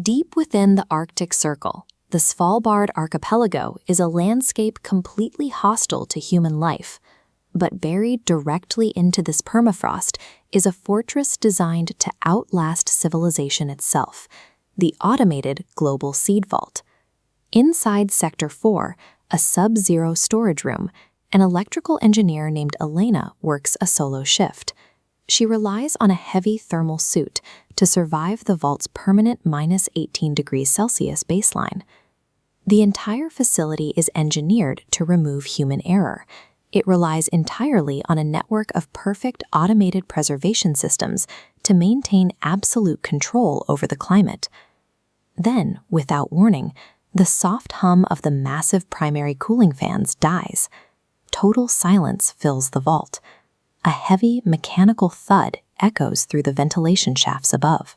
Deep within the Arctic Circle, the Svalbard archipelago is a landscape completely hostile to human life. But buried directly into this permafrost is a fortress designed to outlast civilization itself, the automated Global Seed Vault. Inside Sector 4, a sub-zero storage room, an electrical engineer named Elena works a solo shift. She relies on a heavy thermal suit to survive the vault's permanent minus 18 degrees Celsius baseline. The entire facility is engineered to remove human error. It relies entirely on a network of perfect automated preservation systems to maintain absolute control over the climate. Then, without warning, the soft hum of the massive primary cooling fans dies. Total silence fills the vault. A heavy mechanical thud echoes through the ventilation shafts above.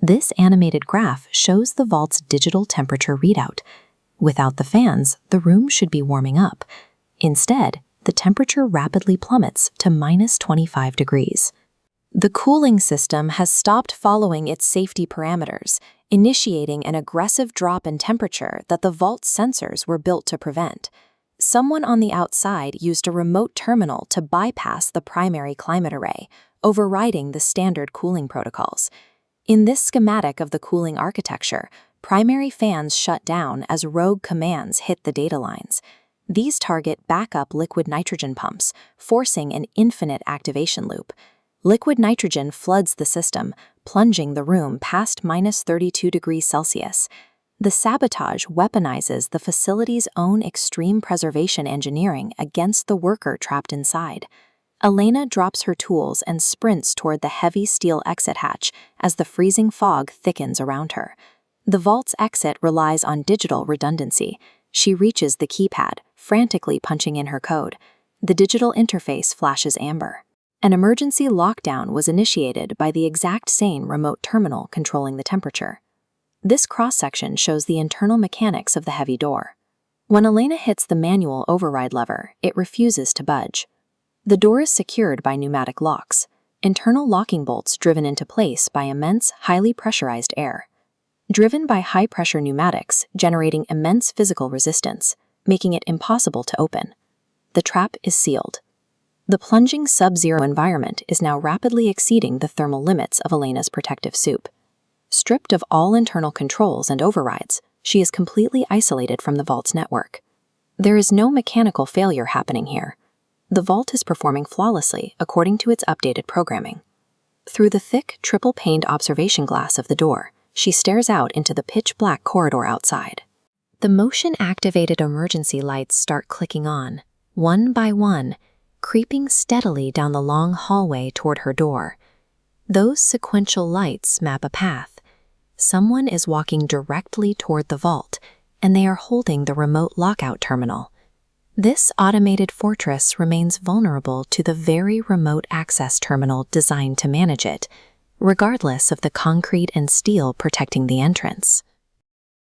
This animated graph shows the vault's digital temperature readout. Without the fans, the room should be warming up. Instead, the temperature rapidly plummets to minus 25 degrees. The cooling system has stopped following its safety parameters, initiating an aggressive drop in temperature that the vault's sensors were built to prevent. Someone on the outside used a remote terminal to bypass the primary climate array, overriding the standard cooling protocols. In this schematic of the cooling architecture, primary fans shut down as rogue commands hit the data lines. These target backup liquid nitrogen pumps, forcing an infinite activation loop. Liquid nitrogen floods the system, plunging the room past minus 32 degrees Celsius. The sabotage weaponizes the facility's own extreme preservation engineering against the worker trapped inside. Elena drops her tools and sprints toward the heavy steel exit hatch as the freezing fog thickens around her. The vault's exit relies on digital redundancy. She reaches the keypad, frantically punching in her code. The digital interface flashes amber. An emergency lockdown was initiated by the exact same remote terminal controlling the temperature. This cross-section shows the internal mechanics of the heavy door. When Elena hits the manual override lever, it refuses to budge. The door is secured by pneumatic locks, internal locking bolts driven into place by immense, highly pressurized air. Driven by high-pressure pneumatics, generating immense physical resistance, making it impossible to open. The trap is sealed. The plunging sub-zero environment is now rapidly exceeding the thermal limits of Elena's protective suit. Stripped of all internal controls and overrides, she is completely isolated from the vault's network. There is no mechanical failure happening here. The vault is performing flawlessly according to its updated programming. Through the thick, triple-paned observation glass of the door, she stares out into the pitch-black corridor outside. The motion-activated emergency lights start clicking on, one by one, creeping steadily down the long hallway toward her door. Those sequential lights map a path. Someone is walking directly toward the vault, and they are holding the remote lockout terminal. This automated fortress remains vulnerable to the very remote access terminal designed to manage it, regardless of the concrete and steel protecting the entrance.